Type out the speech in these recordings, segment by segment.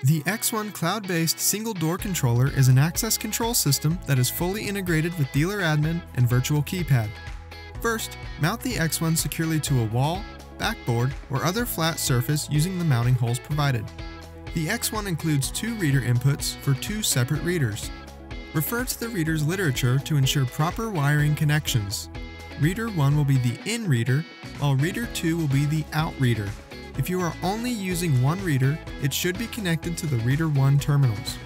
The X1 cloud-based single door controller is an access control system that is fully integrated with dealer admin and virtual keypad. First, mount the X1 securely to a wall, backboard, or other flat surface using the mounting holes provided. The X1 includes two reader inputs for two separate readers. Refer to the reader's literature to ensure proper wiring connections. Reader 1 will be the in reader, while Reader 2 will be the out reader. If you are only using one reader, it should be connected to the Reader 1 terminals.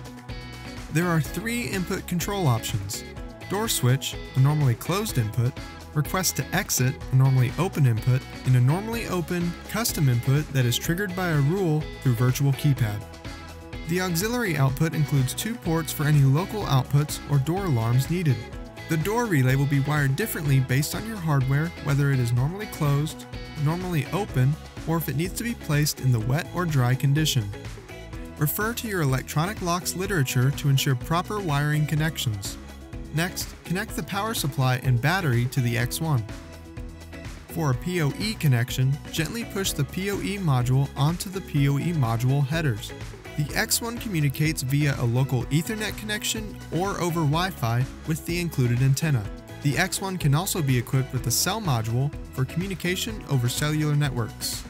There are three input control options: door switch, a normally closed input; request to exit, a normally open input; and a normally open custom input that is triggered by a rule through virtual keypad. The auxiliary output includes two ports for any local outputs or door alarms needed. The door relay will be wired differently based on your hardware, whether it is normally closed, normally open, or if it needs to be placed in the wet or dry condition. Refer to your electronic locks literature to ensure proper wiring connections. Next, connect the power supply and battery to the X1. For a PoE connection, gently push the PoE module onto the PoE module headers. The X1 communicates via a local Ethernet connection or over Wi-Fi with the included antenna. The X1 can also be equipped with a cell module for communication over cellular networks.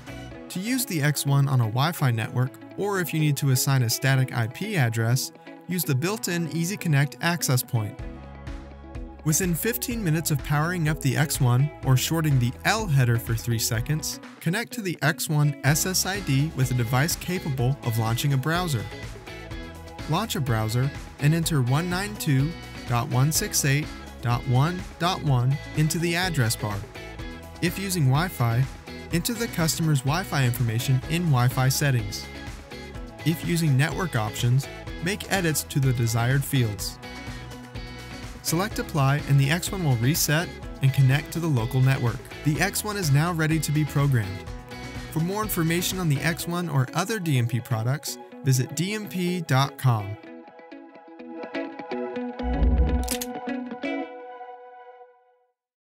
To use the X1 on a Wi-Fi network, or if you need to assign a static IP address, use the built-in EasyConnect access point. Within 15 minutes of powering up the X1 or shorting the L header for 3 seconds, connect to the X1 SSID with a device capable of launching a browser. Launch a browser and enter 192.168.1.1 into the address bar. If using Wi-Fi, enter the customer's Wi-Fi information in Wi-Fi settings. If using network options, make edits to the desired fields. Select Apply and the X1 will reset and connect to the local network. The X1 is now ready to be programmed. For more information on the X1 or other DMP products, visit dmp.com.